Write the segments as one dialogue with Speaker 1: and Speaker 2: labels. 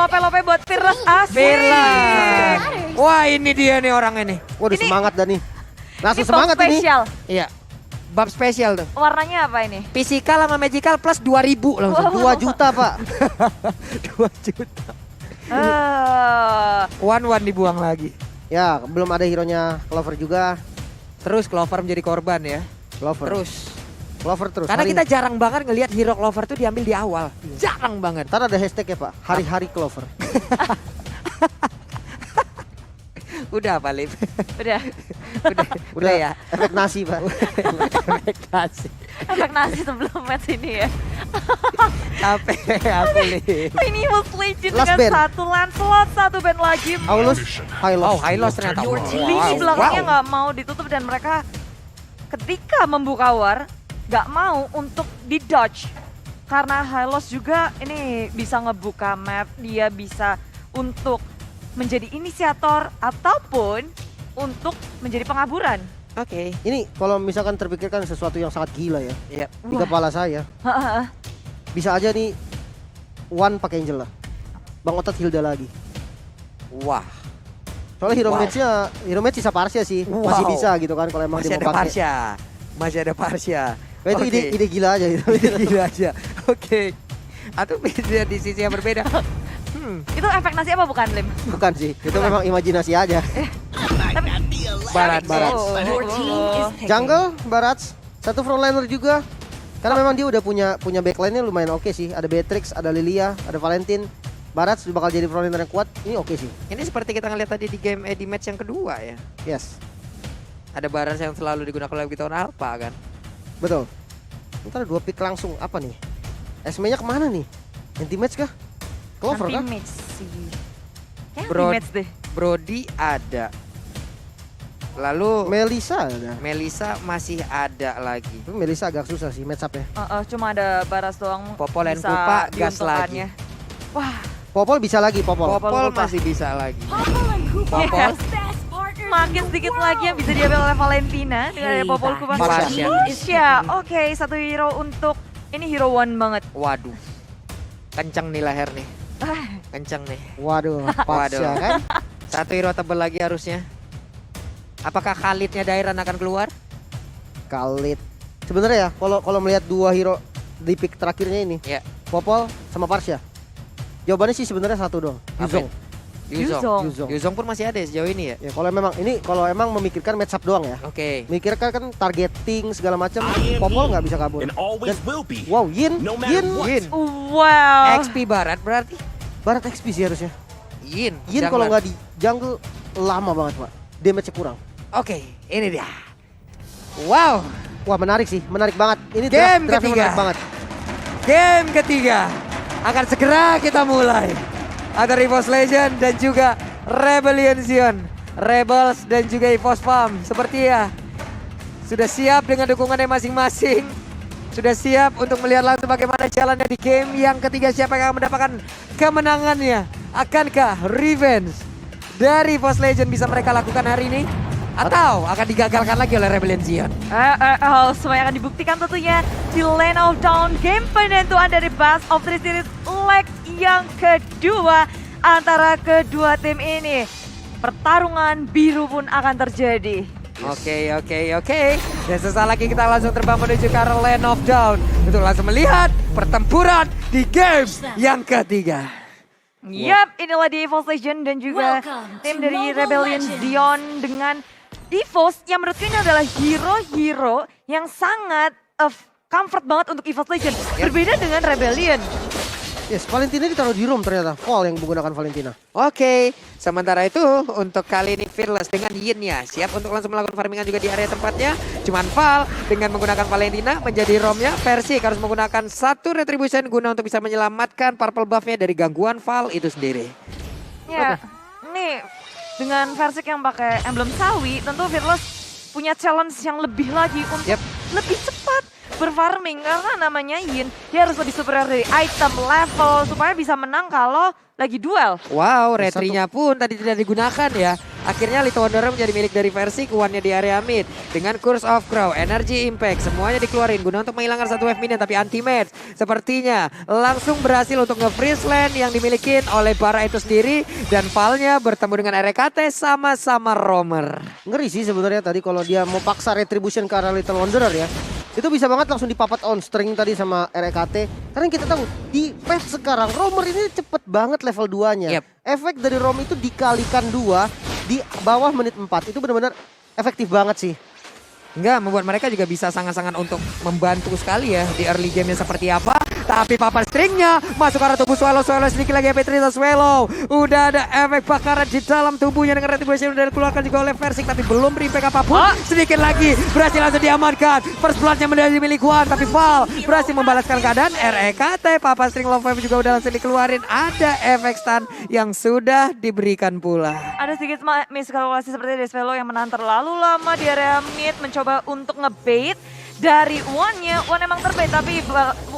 Speaker 1: lope-lope buat Fearless asli.
Speaker 2: Fearless. Wah ini dia nih orang ini.
Speaker 3: Waduh semangat dah nih. Langsung
Speaker 1: Ini
Speaker 3: semangat
Speaker 1: top
Speaker 3: ini.
Speaker 1: spesial.
Speaker 2: Iya. Bab spesial tuh.
Speaker 1: Warnanya apa ini?
Speaker 2: Physical sama magical plus 2000 langsung.
Speaker 1: Wow.
Speaker 3: 2 juta pak.
Speaker 2: 2 juta.
Speaker 1: Eh,
Speaker 2: One dibuang lagi.
Speaker 3: Ya belum ada hero-nya Clover juga.
Speaker 2: Terus Clover menjadi korban ya.
Speaker 3: Clover.
Speaker 2: Terus.
Speaker 3: Clover terus.
Speaker 2: Karena
Speaker 3: Hari-
Speaker 2: kita jarang banget ngelihat hero Clover tuh diambil di awal. Jarang banget.
Speaker 3: Ntar ada hashtag ya pak. Hari-hari Clover.
Speaker 2: Udah apa Lip?
Speaker 1: udah.
Speaker 2: Udah ya.
Speaker 3: Efek nasi pak.
Speaker 2: Kasih.
Speaker 1: Efek nasi sebelum match ini ya.
Speaker 2: Capek aku Lip.
Speaker 1: Ini Evos Legend
Speaker 3: Last
Speaker 1: dengan
Speaker 3: band.
Speaker 1: satu Lancelot, satu band lagi.
Speaker 3: Aulus, Hylos.
Speaker 2: Oh, Hylos ternyata.
Speaker 1: Lini belakangnya nggak mau ditutup dan mereka ketika membuka war nggak mau untuk di dodge karena Hylos juga ini bisa ngebuka map, dia bisa untuk menjadi inisiator ataupun untuk menjadi pengaburan.
Speaker 2: Oke.
Speaker 3: Ini kalau misalkan terpikirkan sesuatu yang sangat gila ya.
Speaker 2: Iya.
Speaker 3: Di kepala saya. Bisa aja nih One pakai Angel lah. Bang Otot Hilda lagi.
Speaker 2: Wah.
Speaker 3: Soalnya hero
Speaker 2: Wow.
Speaker 3: match-nya, hero match sisa Parsia sih.
Speaker 2: Wow.
Speaker 3: Masih bisa gitu kan kalau emang
Speaker 2: Masih
Speaker 3: dia
Speaker 2: ada
Speaker 3: mau pakai.
Speaker 2: Parsha. Masih ada Parsha.
Speaker 3: Nah, itu
Speaker 2: Oke.
Speaker 3: ide gila aja gitu.
Speaker 2: Ide gila aja. Oke. Atau bisa di sisi yang berbeda.
Speaker 1: Itu efek nasi apa bukan, Lim?
Speaker 3: Bukan sih, itu memang imajinasi aja.
Speaker 2: Barat.
Speaker 3: Jungle, Barats, satu frontliner juga. Karena memang dia udah punya backline-nya lumayan oke sih. Ada Beatrix, ada Lilia, ada Valentin. Barats bakal jadi frontliner yang kuat. Ini oke sih.
Speaker 2: Ini seperti kita ngeliat tadi di game di match yang kedua ya.
Speaker 3: Yes,
Speaker 2: Ada Barat yang selalu digunakan oleh tahun Alpha kan.
Speaker 3: betul. Ntar 2 pick langsung apa nih? Esme-nya kemana nih? Anti-match kah? Clover kah?
Speaker 1: Anti-match sih. Kayak
Speaker 2: Bro-
Speaker 1: anti-match deh.
Speaker 2: Brody ada. Lalu
Speaker 3: Melissa ada.
Speaker 2: Melisa masih ada lagi.
Speaker 3: Tapi Melissa agak susah sih match up-nya.
Speaker 1: Cuma ada Baras doang.
Speaker 2: Popol dan
Speaker 1: bisa
Speaker 2: Pupa gas
Speaker 1: diuntungkannya. Wah,
Speaker 3: Popol bisa lagi, Popol.
Speaker 2: Popol
Speaker 1: Pupa.
Speaker 2: masih bisa lagi.
Speaker 1: Popol. Makin sedikit lagi yang bisa diambil oleh Valentina dengan ada Popol Kupa.
Speaker 2: Parsha.
Speaker 1: Ya, oke, satu hero untuk ini hero one banget.
Speaker 2: Waduh. Kenceng nih leher nih.
Speaker 1: Ah,
Speaker 2: Kenceng nih.
Speaker 3: Waduh, Parsha
Speaker 2: Waduh.
Speaker 3: kan?
Speaker 2: Satu hero tebel lagi harusnya. Apakah Khalidnya Dairan akan keluar?
Speaker 3: Khalid. Sebenarnya ya, kalau melihat 2 hero di pick terakhirnya ini,
Speaker 2: Ya.
Speaker 3: Popol sama Parsha. Jawabannya sih sebenarnya satu doang.
Speaker 2: Apa?
Speaker 3: Yuzong.
Speaker 1: Yuzong.
Speaker 3: Yuzong.
Speaker 2: Yuzong pun masih ada sejauh ini ya.
Speaker 3: Ya kalau emang memikirkan match up doang ya.
Speaker 2: Oke.
Speaker 3: Mikirkan kan targeting segala macam, Popol nggak bisa kabur.
Speaker 4: and always will be.
Speaker 3: Wow, Yin,
Speaker 4: No matter
Speaker 3: Yin,
Speaker 4: what.
Speaker 2: Yin.
Speaker 1: Wow.
Speaker 2: XP Barat berarti
Speaker 3: Barat XP sih harusnya.
Speaker 2: Yin.
Speaker 3: Yin
Speaker 2: Jungler.
Speaker 3: kalau nggak di jungle lama banget pak, damage-nya kurang.
Speaker 2: Oke, ini dia. Wow,
Speaker 3: Wah menarik sih, menarik banget. Ini
Speaker 2: Game
Speaker 3: draftnya
Speaker 2: ketiga.
Speaker 3: menarik banget.
Speaker 2: game ketiga akan segera kita mulai. Ada EVOS Legend dan juga Rebellion Zion, Rebels dan juga EVOS Farm. Seperti ya, sudah siap dengan dukungannya masing-masing. Sudah siap untuk melihat langsung bagaimana jalannya di game yang ketiga. Siapa yang akan mendapatkan kemenangannya? Akankah revenge dari EVOS Legend bisa mereka lakukan hari ini? Atau akan digagalkan lagi oleh Rebellion Zion?
Speaker 1: Semuanya akan dibuktikan tentunya di Lane of Dawn, game penentuan dari Best of Three Series leg yang kedua antara kedua tim ini. Pertarungan biru pun akan terjadi.
Speaker 2: Oke. Dan sesaat lagi kita langsung terbang menuju ke arah Land of Dawn untuk langsung melihat pertempuran di game yang ketiga.
Speaker 1: Yap, inilah di EVOS Legend dan juga tim dari Rebellion Zion dengan EVOS yang menurutku ini adalah hero-hero yang sangat comfort banget untuk EVOS Legend. Berbeda dengan Rebellion.
Speaker 3: Yes, Valentina ditaruh di room ternyata. Fall yang menggunakan Valentina.
Speaker 2: Oke, sementara itu untuk kali ini Fearless dengan Yin-nya siap untuk langsung melakukan farmingan juga di area tempatnya. Cuman Val dengan menggunakan Valentina menjadi romnya. Persik harus menggunakan satu retribution guna untuk bisa menyelamatkan purple buff-nya dari gangguan Val itu sendiri.
Speaker 1: Ya, nih dengan Versik yang pakai emblem sawi, tentu Fearless punya challenge yang lebih lagi untuk
Speaker 2: Yep.
Speaker 1: lebih cepat berfarming karena namanya Yin, dia harus lebih superior dari item level supaya bisa menang kalau lagi duel.
Speaker 2: Wow, retrinya pun tadi tidak digunakan ya. Akhirnya Little Wanderer menjadi milik dari Versik, one-nya di area mid. Dengan Curse of Crow, Energy Impact, semuanya dikeluarin guna untuk menghilangkan satu wave minion. Tapi anti-match sepertinya langsung berhasil untuk nge-freeze land yang dimiliki oleh Bara itu sendiri. Dan Val-nya bertemu dengan RKT sama-sama roamer.
Speaker 3: Ngeri sih sebenarnya tadi kalau dia mau paksa retribution ke arah Little Wanderer ya. Itu bisa banget langsung dipapat on string tadi sama RKT. Karena kita tahu di patch sekarang roamer ini cepet banget level 2-nya.
Speaker 2: Yep.
Speaker 3: Efek dari roam itu dikalikan 2 di bawah menit 4. Itu benar-benar efektif banget sih.
Speaker 2: Enggak, membuat mereka juga bisa sangat-sangat untuk membantu sekali ya di early game-nya seperti apa. Tapi papan stringnya masuk ke arah tubuh Swallow. Swallow sedikit lagi efek cerita Swallow. Udah ada efek bakaran di dalam tubuhnya dengan retribution udah dikeluarkan juga oleh Versik. Tapi belum berimpact apapun. Sedikit lagi berhasil langsung diamankan. First blood-nya menjadi milik Wan. Tapi Val berhasil membalaskan keadaan. REKT papan string low wave juga udah langsung dikeluarin. Ada efek stun yang sudah diberikan pula.
Speaker 1: Ada sedikit miskalkulasi seperti dari Swallow yang menahan terlalu lama di area mid, mencoba untuk ngebait dari One-nya. One emang terbait tapi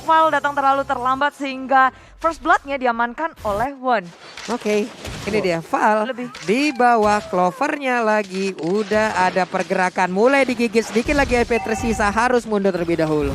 Speaker 1: Val datang terlalu terlambat sehingga first blood-nya diamankan oleh One.
Speaker 2: Oke, ini dia Val di bawah Clover-nya lagi. Udah ada pergerakan, mulai digigit sedikit lagi IP tersisa, harus mundur terlebih dahulu.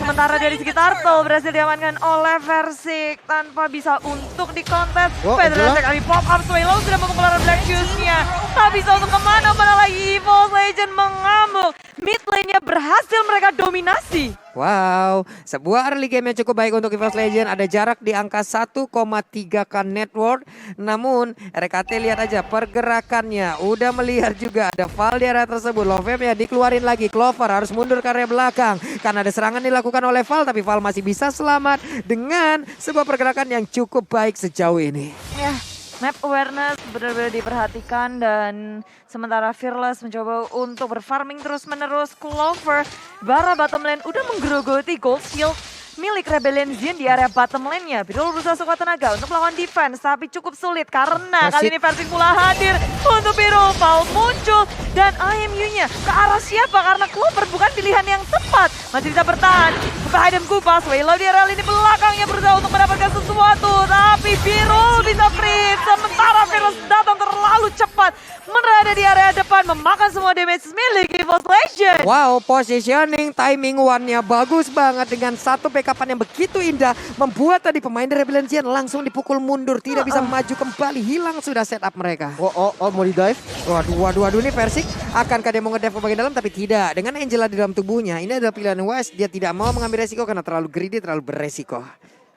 Speaker 1: Sementara dari sekitar Turtle berhasil diamankan oleh Versik tanpa bisa untuk dikontes. Federasi kali pop up, Swallow sudah mempengaruhi Black Shoes-nya. Tak bisa untuk kemana, mana lagi Evil Legend mengamuk. Mid lane-nya berhasil mereka dominasi.
Speaker 2: Wow, sebuah early game yang cukup baik untuk EVOS Legend. Ada jarak di angka 1,3k net worth. Namun RKT lihat aja pergerakannya. Udah melihat juga ada Val di area tersebut. Lovem ya dikeluarin lagi. Clover harus mundur ke area belakang. Karena ada serangan dilakukan oleh Val. Tapi Val masih bisa selamat dengan sebuah pergerakan yang cukup baik sejauh ini.
Speaker 1: Ya, map awareness benar-benar diperhatikan dan sementara Fearless mencoba untuk berfarming terus-menerus. Clover, Bara bottom lane udah menggerogoti gold shield milik Rebellion Zen di area bottom lane-nya. Bidul berusaha sekuat tenaga untuk melawan defense tapi cukup sulit karena kali ini Versik pula hadir untuk Bidul. Foul muncul dan IMU-nya ke arah siapa karena Clover bukan pilihan yang tepat. Masih bisa bertahan. Buka item kupas, Swallow di area lini belakangnya berusaha untuk mendapatkan sesuatu tapi Bidul bisa free. Sementara Fearless datang terlalu cepat berada di area depan memakan semua damage milik EVOS Legend.
Speaker 2: Wow, positioning, timing one-nya bagus banget dengan satu backupan yang begitu indah. Membuat tadi pemain dari Rebellion Zen langsung dipukul mundur. Tidak bisa maju kembali, hilang sudah setup mereka.
Speaker 3: Mau di dive?
Speaker 2: Waduh, ini Versik. Akankah dia mau nge-dive ke bagian dalam? Tapi tidak. Dengan Angela di dalam tubuhnya, ini adalah pilihan wise. Dia tidak mau mengambil resiko karena terlalu greedy, terlalu beresiko.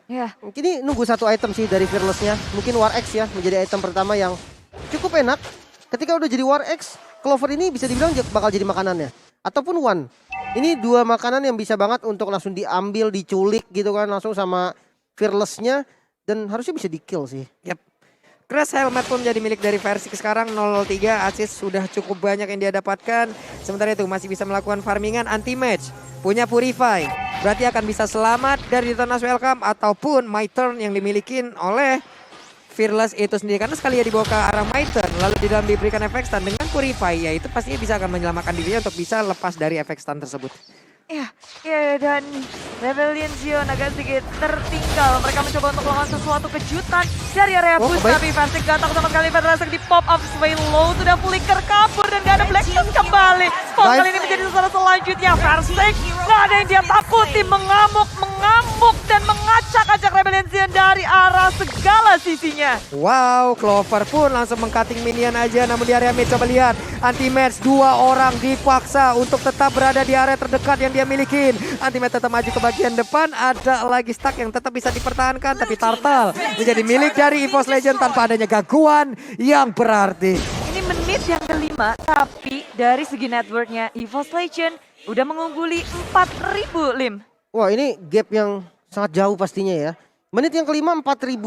Speaker 1: Ya.
Speaker 3: Ini nunggu satu item sih dari Fearless-nya. Mungkin War X ya menjadi item pertama yang cukup enak. Ketika udah jadi War X, Clover ini bisa dibilang bakal jadi makanannya. Ataupun One. Ini dua makanan yang bisa banget untuk langsung diambil, diculik gitu kan. Langsung sama Fearless-nya. Dan harusnya bisa di-kill sih.
Speaker 2: Yap. Crash Helmet pun menjadi milik dari Versik sekarang. 003 assist sudah cukup banyak yang dia dapatkan. Sementara itu masih bisa melakukan farmingan anti-match. Punya Purify. Berarti akan bisa selamat dari Detonas Welcome. Ataupun My Turn yang dimiliki oleh Fearless itu sendiri. Karena sekali ya dibawa ke arah My Turn. Lalu di dalam diberikan efek stun dengan Purify. Ya itu pastinya bisa akan menyelamatkan dirinya untuk bisa lepas dari efek stun tersebut.
Speaker 1: Ya, dan Rebellion Zion agak sedikit tertinggal. Mereka mencoba untuk melakukan sesuatu kejutan dari area push. Tapi Versik gak takut sama sekali. Federasi di pop up. Swallow sudah flicker kabur dan gak ada Black Shoes kembali. Spot kali ini menjadi sasaran selanjutnya. Versik gak ada yang dia takuti. Mengamuk dan mengacak-acak Rebellion Zion dari arah segala sisinya.
Speaker 2: Wow, Clover pun langsung meng-cutting minion aja. Namun di area mid coba lihat. Anti-match 2 orang dipaksa untuk tetap berada di area terdekat yang dia milikin. Anti-match tetap maju ke bagian depan. Ada lagi stack yang tetap bisa dipertahankan. Tapi Turtle menjadi milik dari EVOS Legend tanpa adanya gangguan yang berarti.
Speaker 1: Ini menit yang kelima. Tapi dari segi networknya EVOS Legend udah mengungguli 4.000 Lim.
Speaker 3: Wah ini gap yang sangat jauh pastinya ya. Menit yang kelima 4.000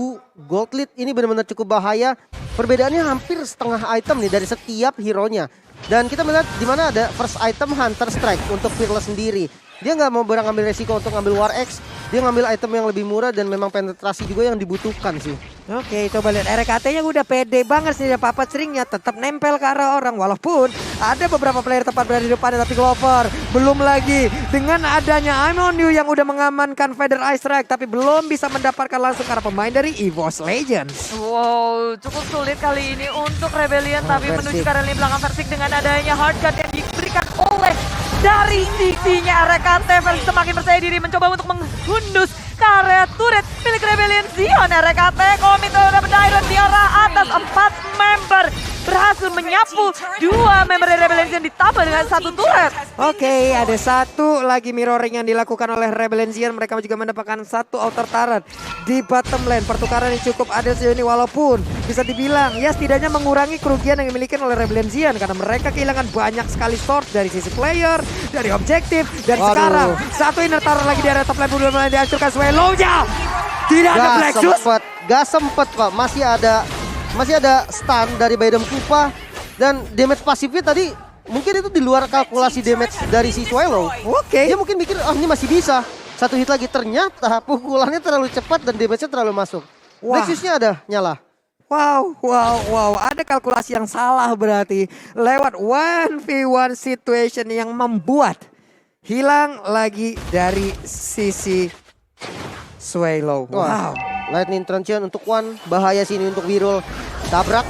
Speaker 3: gold lead ini benar-benar cukup bahaya. Perbedaannya hampir setengah item nih dari setiap hero-nya. Dan kita melihat di mana ada first item Hunter Strike untuk Fearless sendiri. Dia nggak mau ngambil resiko untuk ngambil War X. Dia ngambil item yang lebih murah dan memang penetrasi juga yang dibutuhkan sih.
Speaker 2: Oke, coba lihat RKT yang udah pede banget sih. Papa seringnya tetap nempel ke arah orang. Walaupun ada beberapa player tepat berada di depannya, tapi Clover belum lagi. Dengan adanya I'm on you yang udah mengamankan Feather Ice Strike, tapi belum bisa mendapatkan langsung karena pemain dari EVOS Legends.
Speaker 1: Wow, cukup sulit kali ini untuk Rebellion, tapi menuju ke arah lini belakang Versik dengan adanya hard gun yang diberikan oleh dari sisinya RKT. Versik semakin percaya diri mencoba untuk menghundus ke area turret milik Rebellion Zion. RKT komit udah berdairan di arah atas, 4 member berhasil menyapu 2 member dari Rebellion Zion ditambah dengan 1 turret.
Speaker 2: Oke, ada satu lagi mirroring yang dilakukan oleh Rebellion Zion. Mereka juga mendapatkan 1 outer turret di bottom lane. Pertukaran yang cukup adil sejauh ini, walaupun bisa dibilang ya setidaknya mengurangi kerugian yang dimiliki oleh Rebellion Zion karena mereka kehilangan banyak sekali source dari sisi player, dari objektif, dan sekarang satu inner turret lagi di area top lane udah mulai dihancurkan. Swallow-nya tidak ada Black Shoes.
Speaker 3: Gak sempet Pak, masih ada stun dari Baidam Kupa dan damage pasifnya tadi mungkin itu di luar kalkulasi damage dari si Swallow.
Speaker 2: Oke.
Speaker 3: Dia mungkin mikir, oh ini masih bisa. 1 hit lagi, ternyata pukulannya terlalu cepat dan damage-nya terlalu masuk.
Speaker 2: Wah.
Speaker 3: Black Shoes-nya ada, nyala.
Speaker 2: Wow. Ada kalkulasi yang salah berarti. Lewat 1v1 situation yang membuat hilang lagi dari sisi Swallow. Wow.
Speaker 3: Lightning Truncheon untuk One, bahaya sini untuk Wirul. Tabrak.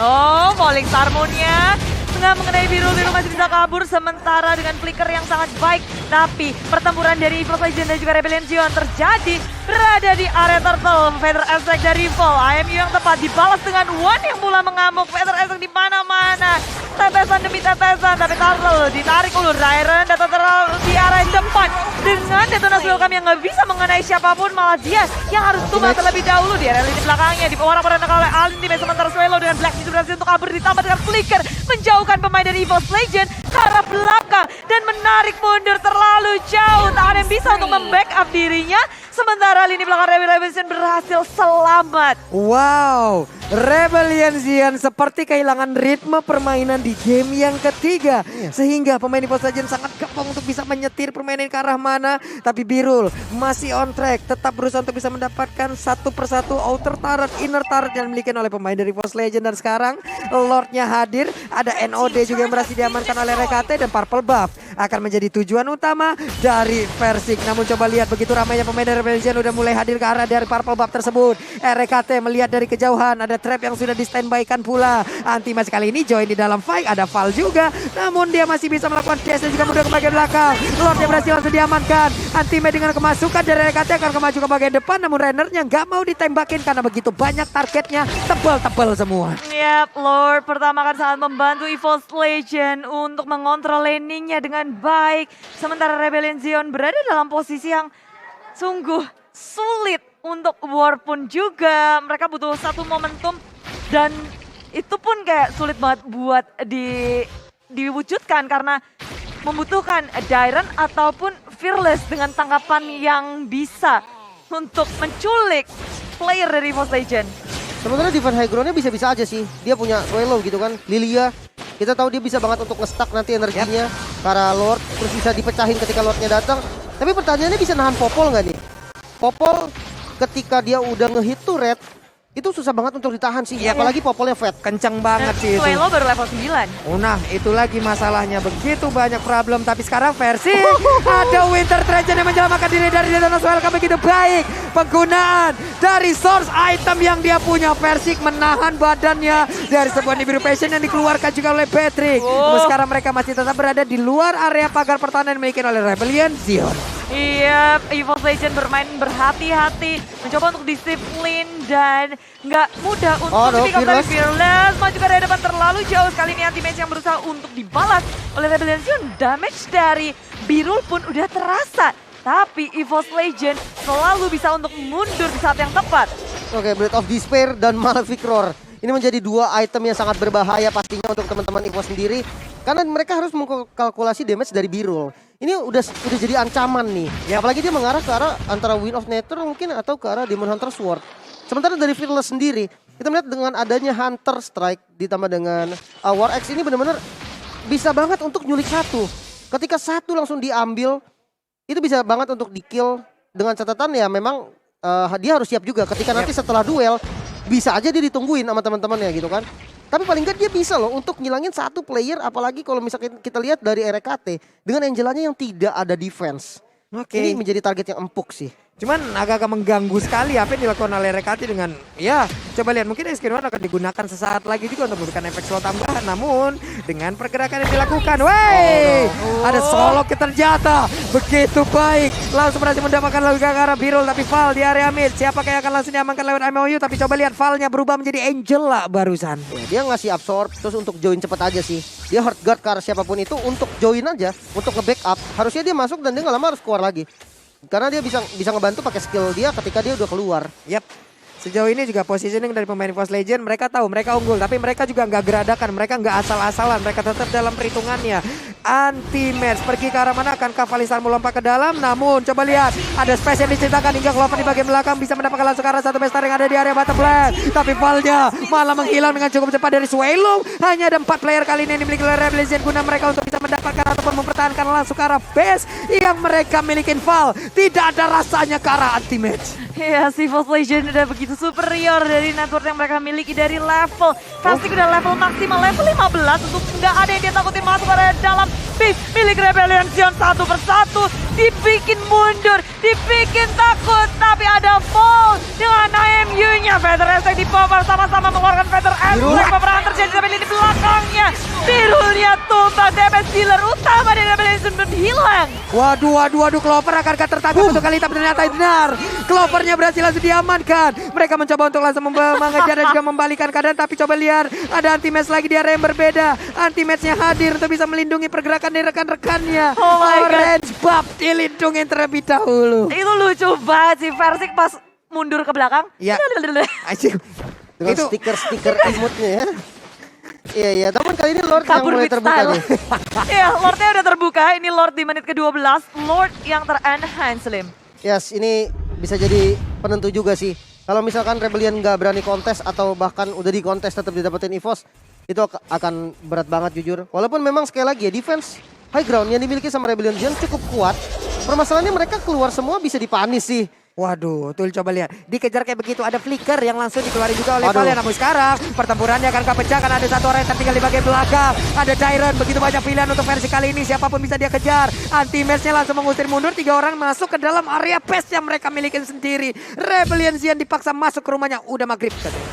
Speaker 1: Oh, Falling Harmonia tengah mengenai biru masih bisa kabur sementara dengan flicker yang sangat baik. Tapi pertempuran dari EVOS Legends dan juga Rebellion Zion terjadi berada di area turtle. Feather Attack dari Fall, IMU yang tepat dibalas dengan One yang pula mengamuk. Feather Attack di mana-mana. Tetesan demi tetesan, tapi turtle ditarik ulur. Rairen datang terlalu di arah depan dengan detonasi welcome yang nggak bisa mengenai siapapun, malah dia yang harus tumbang terlebih dahulu di area lini belakangnya. Di bawah orang oleh Alin di sementara Swallow dengan Black Shoes berhasil untuk kabur ditambah dengan flicker menjauhkan pemain dari EVOS Legends ke arah belakang dan menarik mundur terlalu jauh. Tak ada yang bisa untuk membackup dirinya. Sementara lini belakang Rebellion Zion berhasil selamat.
Speaker 2: Wow, Rebellion Zion seperti kehilangan ritme permainan di game yang ketiga. Sehingga pemain EVOS Legends sangat gampang untuk bisa menyetir permainan ke arah mana. Tapi Birul masih on track, tetap berusaha untuk bisa mendapatkan satu persatu outer turret, inner turret yang dimiliki oleh pemain dari EVOS Legends. Dan sekarang Lordnya hadir, ada NOD juga yang berhasil diamankan oleh RKT dan Purple Buff akan menjadi tujuan utama dari Versik. Namun coba lihat begitu ramainya pemain dari Rebellion Zion udah mulai hadir ke arah dari Purple Buff tersebut. RKT melihat dari kejauhan ada trap yang sudah di standby-kan pula. Anti-match kali ini join di dalam fight, ada Val juga. Namun dia masih bisa melakukan dash dan juga mundur ke bagian belakang. Lordnya berhasil langsung diamankan. Anti-match dengan kemasukan dari RKT akan kemaju ke bagian depan. Namun Rennernya nggak mau ditembakin karena begitu banyak targetnya, tebal-tebal semua.
Speaker 1: Yap, Lord pertama kan sangat membantu EVOS Legends untuk mengontrol laningnya dengan baik. Sementara Rebellion Zion berada dalam posisi yang sungguh sulit untuk war pun juga. Mereka butuh satu momentum dan itu pun kayak sulit banget buat diwujudkan karena membutuhkan Dairon ataupun Fearless dengan tangkapan yang bisa untuk menculik player dari EVOS Legends.
Speaker 3: Sebenarnya defense high ground-nya bisa-bisa aja sih. Dia punya Swallow gitu kan, Lilia. Kita tahu dia bisa banget untuk nge-stack nanti energinya karena Lord. Terus bisa dipecahin ketika Lordnya datang. Tapi pertanyaannya bisa nahan Popol nggak nih? Popol ketika dia udah ngehit turret, itu susah banget untuk ditahan sih. Apalagi Popolnya fat.
Speaker 2: Kenceng banget sih itu.
Speaker 1: Swallow baru level 9.
Speaker 2: Oh nah, itu lagi masalahnya. Begitu banyak problem. Tapi sekarang versi ada Winter Treasure yang menyelamatkan diri dari Detonas Welcome. Begitu baik penggunaan dari source item yang dia punya. Versik menahan badannya dari sebuah Nibiru Passion yang dikeluarkan juga oleh Patrick. Namun sekarang mereka masih tetap berada di luar area pagar pertahanan yang dimiliki oleh Rebellion Zion.
Speaker 1: Iya, EVOS Legends bermain berhati-hati, mencoba untuk disiplin dan nggak mudah untuk di pick up dari Fearless. Maju ke depan terlalu jauh sekali ini anti-match yang berusaha untuk dibalas oleh Rebellion Zion. Damage dari Birul pun udah terasa, tapi EVOS Legends selalu bisa untuk mundur di saat yang tepat.
Speaker 3: Oke, Blade of Despair dan Malefic Roar. Ini menjadi 2 item yang sangat berbahaya pastinya untuk teman-teman EVOS sendiri. Karena mereka harus mengkalkulasi damage dari Birul. Ini udah jadi ancaman nih. Apalagi dia mengarah ke arah antara Wind of Nature mungkin atau ke arah Demon Hunter Sword. Sementara dari Fearless sendiri, kita melihat dengan adanya Hunter Strike ditambah dengan War X ini benar-benar bisa banget untuk nyulik satu. Ketika satu langsung diambil, itu bisa banget untuk di-kill dengan catatan ya memang dia harus siap juga ketika nanti setelah duel bisa aja dia ditungguin sama teman-temannya gitu kan. Tapi paling nggak dia bisa loh untuk ngilangin satu player, apalagi kalau misalkan kita lihat dari RKT dengan Angelanya yang tidak ada defense.
Speaker 2: Oke.
Speaker 3: Ini menjadi target yang empuk sih.
Speaker 2: Cuman agak-agak mengganggu sekali apa yang dilakukan oleh RKT dengan ya coba lihat mungkin Eskinwan akan digunakan sesaat lagi juga untuk memberikan efek slow tambahan, namun dengan pergerakan yang dilakukan ada solo ternyata begitu baik, langsung berhasil mendapatkan logika ke arah Birul, tapi Val di area mid siapakah yang akan langsung diamankan lewat MOU, tapi coba lihat Valnya berubah menjadi Angela barusan.
Speaker 3: Ya, dia ngasih absorb terus untuk join cepat aja sih. Dia hard guard ke arah siapapun itu untuk join aja, untuk nge-backup. Harusnya dia masuk dan dia nggak lama harus keluar lagi. Karena dia bisa ngebantu pakai skill dia ketika dia udah keluar.
Speaker 2: Yap. Sejauh ini juga positioning dari pemain EVOS Legend, mereka tahu mereka unggul, tapi mereka juga nggak geradakan, mereka nggak asal-asalan, mereka tetap dalam perhitungannya. Anti-match pergi ke arah mana, akankah Valisar melompat ke dalam? Namun coba lihat, ada space yang diciptakan hingga Clover di bagian belakang bisa mendapatkan langsung ke arah satu bestar yang ada di area bottom lane. Tapi Valnya malah menghilang dengan cukup cepat dari Swelong. Hanya ada 4 player kali ini yang dimiliki oleh Rebel Legend guna mereka untuk bisa mendapatkan ataupun mempertahankan langsung ke arah base yang mereka milikin. Val tidak ada rasanya ke arah anti-match.
Speaker 1: Ya, si EVOS Legend udah begitu superior dari network yang mereka miliki dari level. Pasti udah level maksimal, level 15 untuk nggak ada yang dia takutin masuk ke dalam base milik Rebellion Sion satu persatu. Dibikin mundur, dibikin takut, tapi ada fall dengan AMU-nya. Feather Attack di power sama-sama mengeluarkan Feather Attack. Peperangan terjadi tapi di belakangnya. Birulnya tumbang, damage dealer utama dari Rebellion Sion pun hilang.
Speaker 2: Waduh, Clover akankah tertangkap untuk kali, tapi ternyata benar. Clovernya berhasil langsung diamankan. Mereka mencoba untuk langsung mengejar dan juga membalikan keadaan, tapi coba lihat ada anti-match lagi di area yang berbeda. Anti-matchnya hadir untuk bisa melindungi pergerakan dari rekan-rekannya.
Speaker 1: Oh my God.
Speaker 2: Orange Buff dilindungi terlebih dahulu.
Speaker 1: Itu lucu banget sih, Versik pas mundur ke belakang.
Speaker 2: Ya. Asik.
Speaker 3: Dengan
Speaker 2: Itu
Speaker 3: stiker-stiker imutnya ya. Iya, namun kali ini Lord
Speaker 1: Kabur
Speaker 3: yang mulai
Speaker 1: with
Speaker 3: terbuka
Speaker 1: style.
Speaker 3: nih.
Speaker 1: Iya, Lordnya udah terbuka. Ini Lord di menit ke-12. Lord yang ter-enhance, Lim.
Speaker 3: Yes, ini bisa jadi penentu juga sih. Kalau misalkan Rebellion nggak berani kontes atau bahkan udah di kontes tetap didapetin EVOS, itu akan berat banget jujur. Walaupun memang sekali lagi ya defense high ground yang dimiliki sama Rebellion Giant cukup kuat. Permasalahannya mereka keluar semua bisa dipanis sih.
Speaker 2: waduh, tuh coba lihat. Dikejar kayak begitu, ada flicker yang langsung dikeluarin juga oleh
Speaker 3: Waduh.
Speaker 2: Valiant. Namun sekarang pertempurannya akan pecah karena ada satu orang yang tertinggal di bagian belakang. Ada Tyrant, begitu banyak pilihan untuk versi kali ini. Siapapun bisa dia kejar. Anti-matchnya langsung mengusir mundur. 3 orang masuk ke dalam area base yang mereka miliki sendiri. Rebellion Zion dipaksa masuk ke rumahnya. Udah maghrib katanya.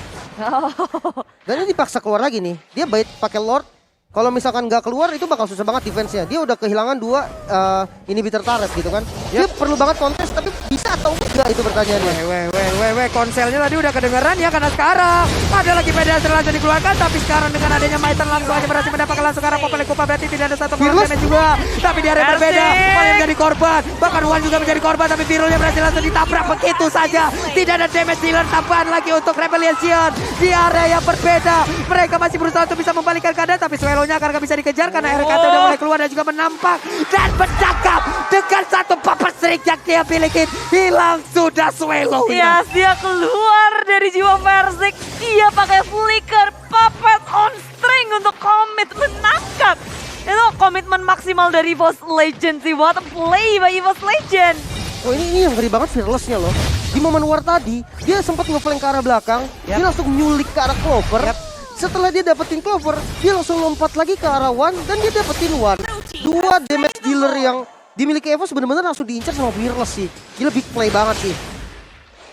Speaker 3: Dan ini dipaksa keluar lagi nih. Dia bait pakai Lord. Kalau misalkan nggak keluar itu bakal susah banget defense-nya. Dia udah kehilangan 2 inhibitor turret gitu kan. Dia perlu banget kontes tapi bisa atau enggak itu pertanyaannya.
Speaker 2: Weh, konselnya tadi udah kedengeran ya karena sekarang ada lagi pedestrian langsung dikeluarkan, tapi sekarang dengan adanya Maitan langsung aja berhasil mendapatkan langsung karena Popele Kupa berarti tidak ada satu
Speaker 3: Fearless.
Speaker 2: korban juga. Tapi di area berbeda, Valiant menjadi korban, bahkan Wan juga menjadi korban, tapi Virulnya berhasil langsung ditabrak begitu saja. Tidak ada damage dealer tambahan lagi untuk Rebellion Zion di area yang berbeda. Mereka masih berusaha untuk bisa membalikkan keadaan, tapi Swellow-nya akan gak bisa dikejar karena RKT udah mulai keluar dan juga menampak dan bercakap dengan satu papan strik yang dia miliki. Hilang sudah Swellow.
Speaker 1: Ya, dia keluar dari jiwa Versik. Dia pakai flicker, puppet on string untuk komit menangkap. Itu komitmen maksimal dari EVOS Legend sih. What a play by EVOS Legend.
Speaker 3: Oh ini yang ngeri banget Fearless-nya loh. Di momen war tadi, dia sempat ngeflank ke arah belakang, dia langsung nyulik ke arah Clover. Setelah dia dapetin Clover, dia langsung lompat lagi ke arah Wan dan dia dapetin Wan. 2 damage dealer yang dimiliki EVOS bener-bener langsung diincar sama Fearless sih. Gila big play banget sih.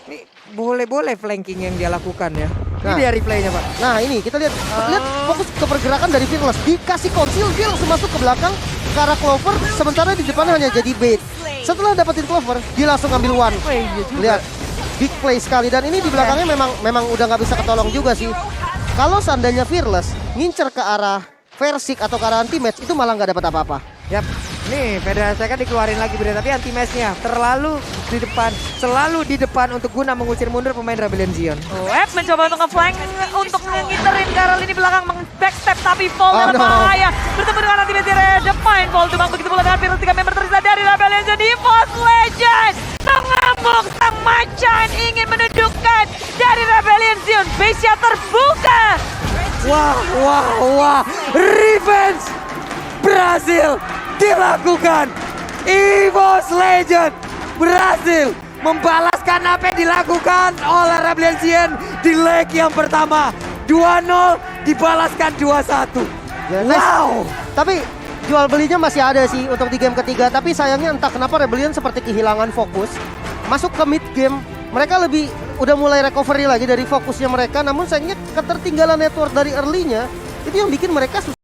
Speaker 2: Ini boleh flanking yang dia lakukan ya.
Speaker 3: Nah.
Speaker 2: Ini dia replaynya Pak.
Speaker 3: Nah ini kita lihat fokus ke pergerakan dari Fearless. Dikasih konsil, dia langsung masuk ke belakang ke arah Clover, sementara di depan hanya jadi bait. Setelah dapetin Clover, dia langsung ambil Wan. Lihat, big play sekali dan ini di belakangnya memang udah nggak bisa ketolong juga sih. Kalau seandainya Fearless ngincer ke arah Versik atau ke arah anti-match itu malah nggak dapat apa-apa.
Speaker 2: Yap, nih Federasi kan dikeluarin lagi berarti, tapi anti-match-nya selalu di depan untuk guna mengusir mundur pemain Rebellion Zion.
Speaker 1: Web mencoba untuk nge-flank untuk ngiterin Karel ini belakang backstep tapi Fall dengan bahaya. Bertemu dengan anti-match Redefine. Fall tumbang begitu pula dengan Virus 3 member tersisa dari Rebellion Zion di EVOS Legend. Mengamuk sang macan ingin menundukkan dari Rebellion Zion. Base-nya terbuka.
Speaker 2: Wah, revenge berhasil dilakukan EVOS Legend berhasil membalaskan apa yang dilakukan oleh Rebellion di leg yang pertama. 2-0 dibalaskan 2-1.
Speaker 3: Ya, nice.
Speaker 2: Wow.
Speaker 3: Tapi jual belinya masih ada sih untuk di game ketiga. Tapi sayangnya entah kenapa Rebellion seperti kehilangan fokus. Masuk ke mid game, mereka udah mulai recovery lagi dari fokusnya mereka. Namun sayangnya ketertinggalan network dari early-nya itu yang bikin mereka susah.